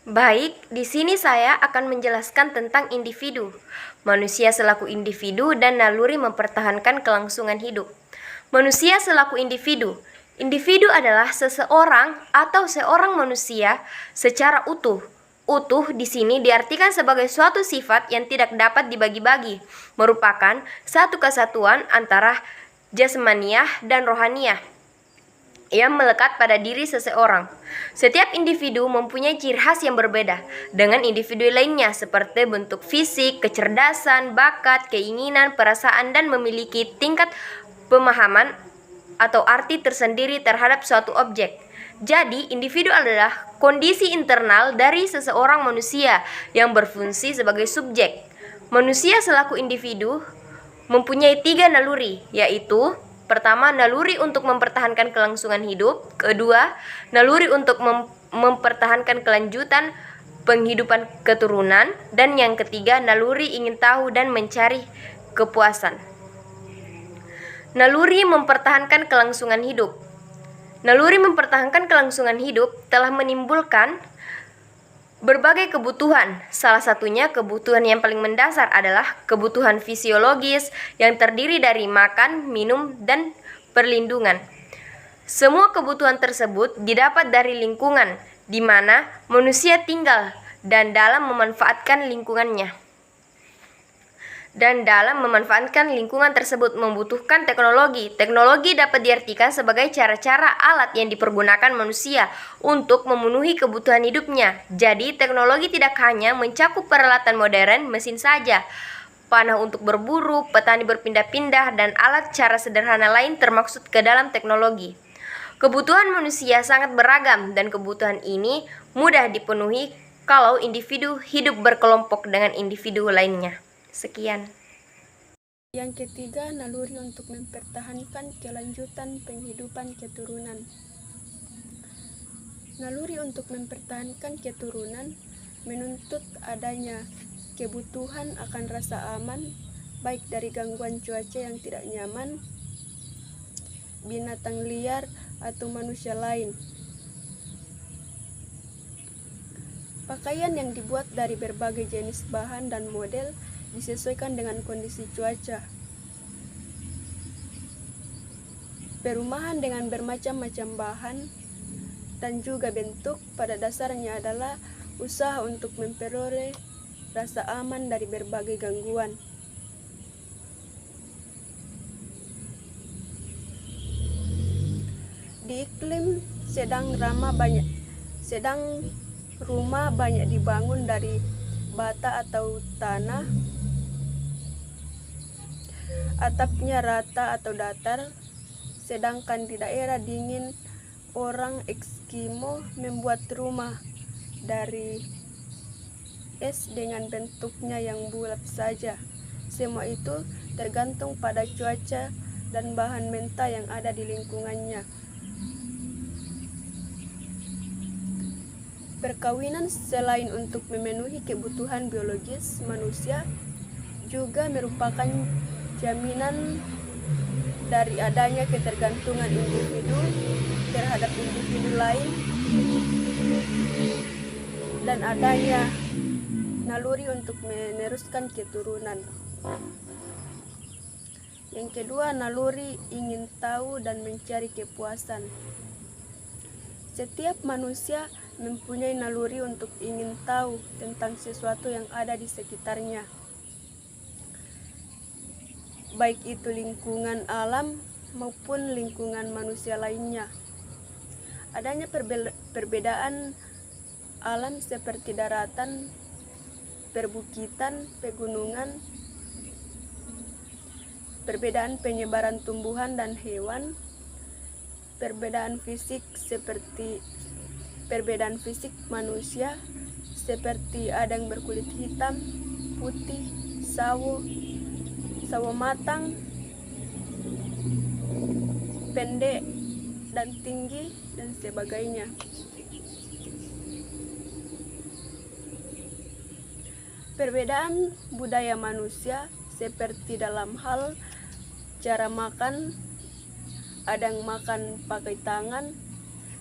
Baik, di sini saya akan menjelaskan tentang individu, manusia selaku individu dan naluri mempertahankan kelangsungan hidup. Manusia selaku individu. Individu adalah seseorang atau seorang manusia secara utuh. Utuh di sini diartikan sebagai suatu sifat yang tidak dapat dibagi-bagi, merupakan satu kesatuan antara jasmaniah dan rohaniah yang melekat pada diri seseorang. Setiap individu mempunyai ciri khas yang berbeda dengan individu lainnya seperti bentuk fisik, kecerdasan, bakat, keinginan, perasaan, dan memiliki tingkat pemahaman atau arti tersendiri terhadap suatu objek. Jadi, individu adalah kondisi internal dari seseorang manusia yang berfungsi sebagai subjek. Manusia selaku individu mempunyai 3 naluri, yaitu pertama, naluri untuk mempertahankan kelangsungan hidup. Kedua, naluri untuk mempertahankan kelanjutan penghidupan keturunan. Dan yang ketiga, naluri ingin tahu dan mencari kepuasan. Naluri mempertahankan kelangsungan hidup. Naluri mempertahankan kelangsungan hidup telah menimbulkan berbagai kebutuhan. Salah satunya kebutuhan yang paling mendasar adalah kebutuhan fisiologis yang terdiri dari makan, minum, dan perlindungan. Semua kebutuhan tersebut didapat dari lingkungan di mana manusia tinggal dan dalam memanfaatkan lingkungannya. Dan dalam memanfaatkan lingkungan tersebut membutuhkan teknologi. Teknologi dapat diartikan sebagai cara-cara alat yang dipergunakan manusia untuk memenuhi kebutuhan hidupnya. Jadi, teknologi tidak hanya mencakup peralatan modern, mesin saja. Panah untuk berburu, petani berpindah-pindah, dan alat cara sederhana lain termaksud ke dalam teknologi. Kebutuhan manusia sangat beragam dan kebutuhan ini mudah dipenuhi kalau individu hidup berkelompok dengan individu lainnya. Sekian. Yang ketiga, naluri untuk mempertahankan kelanjutan penghidupan keturunan. Naluri untuk mempertahankan keturunan menuntut adanya kebutuhan akan rasa aman, baik dari gangguan cuaca yang tidak nyaman, binatang liar, atau manusia lain. Pakaian yang dibuat dari berbagai jenis bahan dan model disesuaikan dengan kondisi cuaca. Perumahan dengan bermacam-macam bahan dan juga bentuk pada dasarnya adalah usaha untuk memperoleh rasa aman dari berbagai gangguan. Di iklim sedang rumah banyak dibangun dari bata atau tanah, atapnya rata atau datar, sedangkan di daerah dingin orang Eskimo membuat rumah dari es dengan bentuknya yang bulat saja. Semua itu tergantung pada cuaca dan bahan mentah yang ada di lingkungannya. Perkawinan selain untuk memenuhi kebutuhan biologis manusia juga merupakan jaminan dari adanya ketergantungan individu terhadap individu lain dan adanya naluri untuk meneruskan keturunan. Yang kedua, naluri ingin tahu dan mencari kepuasan. Setiap manusia mempunyai naluri untuk ingin tahu tentang sesuatu yang ada di sekitarnya, baik itu lingkungan alam maupun lingkungan manusia lainnya. Adanya perbedaan alam seperti daratan, perbukitan, pegunungan, perbedaan penyebaran tumbuhan dan hewan, perbedaan fisik manusia seperti ada yang berkulit hitam, putih, sawo matang, pendek dan tinggi, dan sebagainya. Perbedaan budaya manusia seperti dalam hal cara makan, ada yang makan pakai tangan,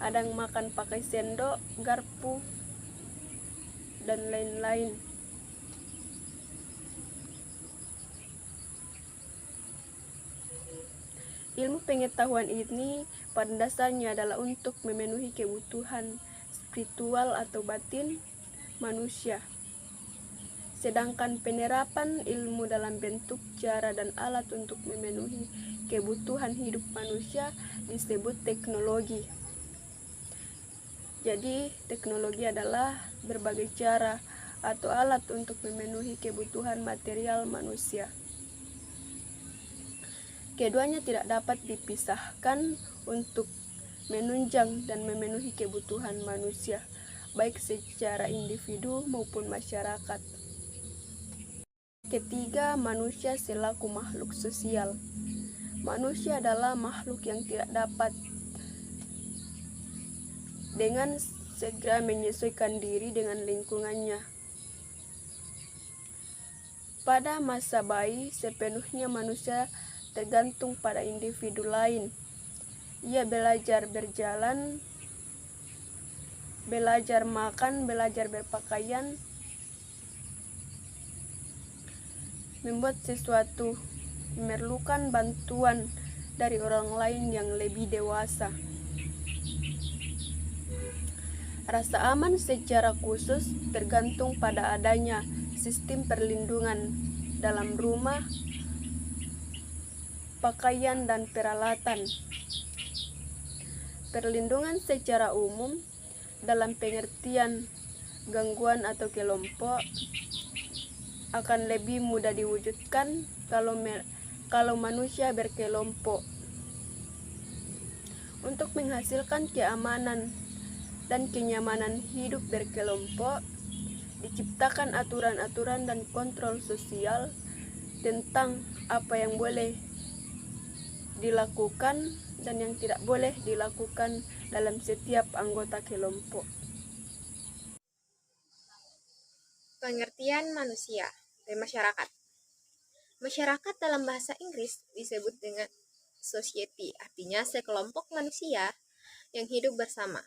ada yang makan pakai sendok, garpu, dan lain-lain. Ilmu pengetahuan ini pada dasarnya adalah untuk memenuhi kebutuhan spiritual atau batin manusia. Sedangkan penerapan ilmu dalam bentuk cara dan alat untuk memenuhi kebutuhan hidup manusia disebut teknologi. Jadi, teknologi adalah berbagai cara atau alat untuk memenuhi kebutuhan material manusia. Keduanya tidak dapat dipisahkan untuk menunjang dan memenuhi kebutuhan manusia, baik secara individu maupun masyarakat. Ketiga, manusia selaku makhluk sosial. Manusia adalah makhluk yang tidak dapat dengan segera menyesuaikan diri dengan lingkungannya. Pada masa bayi, sepenuhnya manusia tergantung pada individu lain. Ia belajar berjalan, belajar makan, belajar berpakaian, membuat sesuatu, memerlukan bantuan dari orang lain yang lebih dewasa. Rasa aman secara khusus tergantung pada adanya sistem perlindungan dalam rumah, pakaian, dan peralatan. Perlindungan secara umum dalam pengertian gangguan atau kelompok akan lebih mudah diwujudkan kalau manusia berkelompok. Untuk menghasilkan keamanan dan kenyamanan hidup berkelompok, diciptakan aturan-aturan dan kontrol sosial tentang apa yang boleh dilakukan dan yang tidak boleh dilakukan dalam setiap anggota kelompok. Pengertian manusia dan masyarakat. Masyarakat dalam bahasa Inggris disebut dengan society, artinya sekelompok manusia yang hidup bersama,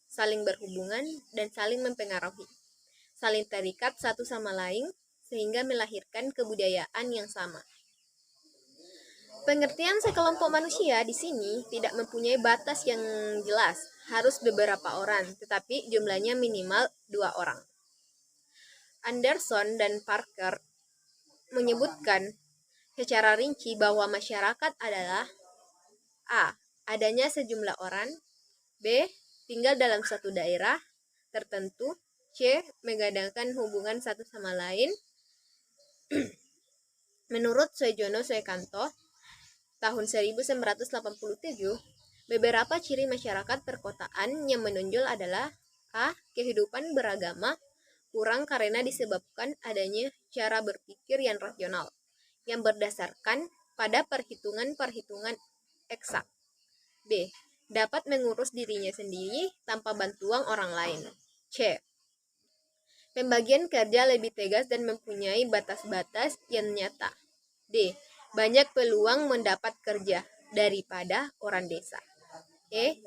saling berhubungan dan saling mempengaruhi, saling terikat satu sama lain sehingga melahirkan kebudayaan yang sama. Pengertian sekelompok manusia di sini tidak mempunyai batas yang jelas, harus beberapa orang, tetapi jumlahnya minimal 2 orang. Anderson dan Parker menyebutkan secara rinci bahwa masyarakat adalah A. Adanya sejumlah orang, B. Tinggal dalam satu daerah tertentu, C. Mengadakan hubungan satu sama lain. Menurut Soejono Soekanto, tahun 1987, beberapa ciri masyarakat perkotaan yang menonjol adalah A. Kehidupan beragama kurang karena disebabkan adanya cara berpikir yang rasional, yang berdasarkan pada perhitungan-perhitungan eksak. B. Dapat mengurus dirinya sendiri tanpa bantuan orang lain. C. Pembagian kerja lebih tegas dan mempunyai batas-batas yang nyata. D. Banyak peluang mendapat kerja daripada orang desa. E.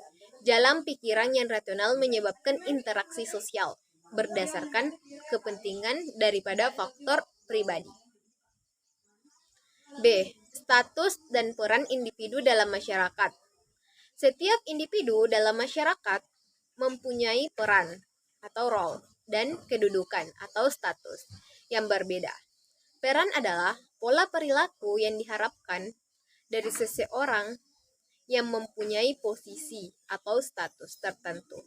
Jalan pikiran yang rasional menyebabkan interaksi sosial berdasarkan kepentingan daripada faktor pribadi. B. Status dan peran individu dalam masyarakat. Setiap individu dalam masyarakat mempunyai peran atau role dan kedudukan atau status yang berbeda. Peran adalah pola perilaku yang diharapkan dari seseorang yang mempunyai posisi atau status tertentu.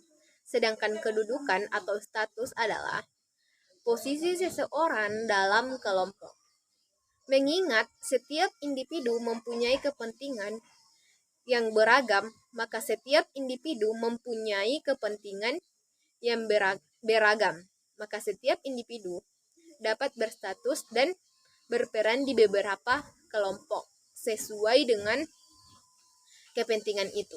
Sedangkan kedudukan atau status adalah posisi seseorang dalam kelompok. Mengingat setiap individu mempunyai kepentingan yang beragam, maka setiap individu mempunyai kepentingan yang beragam. Maka setiap individu dapat berstatus dan berperan di beberapa kelompok sesuai dengan kepentingan itu.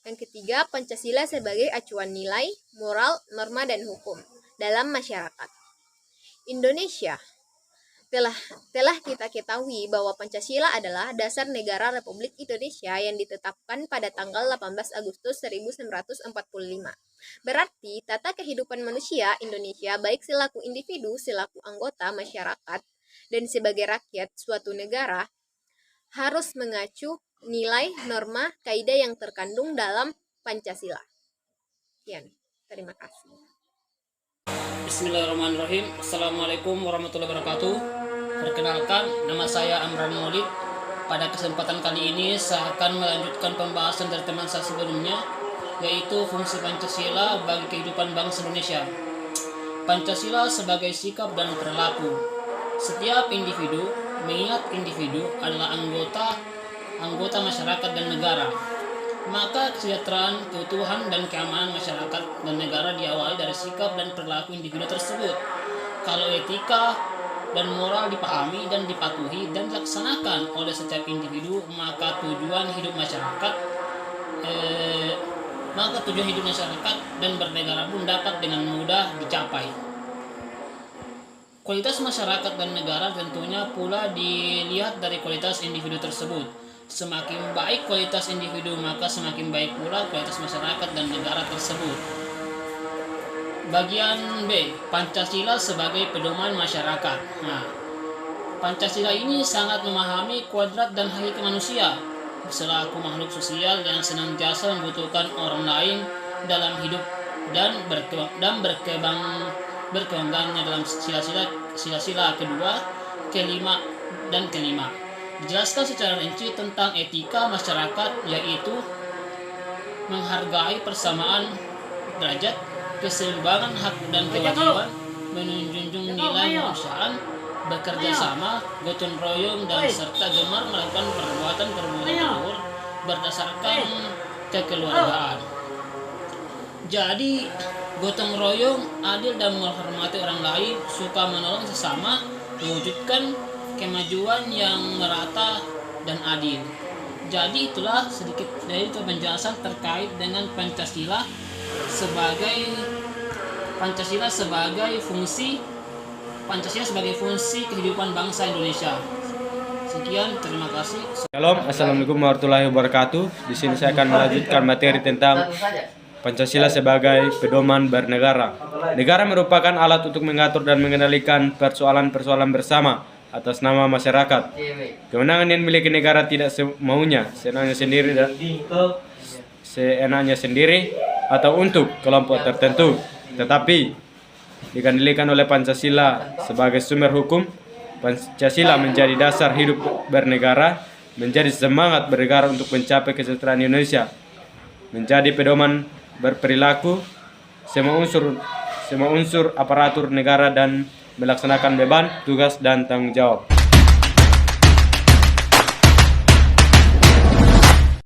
Yang ketiga, Pancasila sebagai acuan nilai, moral, norma, dan hukum dalam masyarakat. Indonesia Telah kita ketahui bahwa Pancasila adalah dasar negara Republik Indonesia yang ditetapkan pada tanggal 18 Agustus 1945. Berarti tata kehidupan manusia Indonesia baik selaku individu, selaku anggota masyarakat, dan sebagai rakyat suatu negara harus mengacu nilai, norma, kaidah yang terkandung dalam Pancasila. Sekian, terima kasih. Bismillahirrahmanirrahim. Assalamualaikum warahmatullahi wabarakatuh. Perkenalkan, nama saya Amran Maulid. Pada kesempatan kali ini saya akan melanjutkan pembahasan dari teman saya sebelumnya, yaitu fungsi Pancasila bagi kehidupan bangsa Indonesia. Pancasila sebagai sikap dan perilaku. Setiap individu, mengingat individu adalah anggota masyarakat dan negara. Maka kesejahteraan, keutuhan, dan keamanan masyarakat dan negara diawali dari sikap dan perilaku individu tersebut. Kalau etika dan moral dipahami dan dipatuhi dan dilaksanakan oleh setiap individu, maka tujuan hidup masyarakat dan bernegara pun dapat dengan mudah dicapai. Kualitas masyarakat dan negara tentunya pula dilihat dari kualitas individu tersebut. Semakin baik kualitas individu, maka semakin baik pula kualitas masyarakat dan negara tersebut. Bagian B, Pancasila sebagai pedoman masyarakat. Nah, Pancasila ini sangat memahami kodrat dan hakiki manusia selaku makhluk sosial yang senantiasa membutuhkan orang lain dalam hidup dan berkembangnya dalam sila-sila kedua, kelima, dan kelima. Dijelaskan secara rinci tentang etika masyarakat, yaitu menghargai persamaan derajat, keseimbangan hak dan kewajiban, menjunjung nilai kemanusiaan, bekerja sama, gotong royong, dan serta gemar melakukan perbuatan luhur berdasarkan kekeluargaan. Jadi, gotong royong, adil dan menghormati orang lain, suka menolong sesama, mewujudkan kemajuan yang merata dan adil. Jadi itulah sedikit dari penjelasan terkait dengan Pancasila sebagai fungsi kehidupan bangsa Indonesia. Sekian, terima kasih. Shalom, assalamualaikum warahmatullahi wabarakatuh. Di sini saya akan melanjutkan materi tentang Pancasila sebagai pedoman bernegara. Negara merupakan alat untuk mengatur dan mengendalikan persoalan-persoalan bersama atas nama masyarakat. Kewenangan yang dimiliki negara tidak semaunya, seenaknya sendiri atau untuk kelompok tertentu, tetapi dikendalikan oleh Pancasila sebagai sumber hukum. Pancasila menjadi dasar hidup bernegara, menjadi semangat bernegara untuk mencapai kesejahteraan Indonesia, menjadi pedoman berperilaku semua unsur aparatur negara dan melaksanakan beban, tugas, dan tanggung jawab.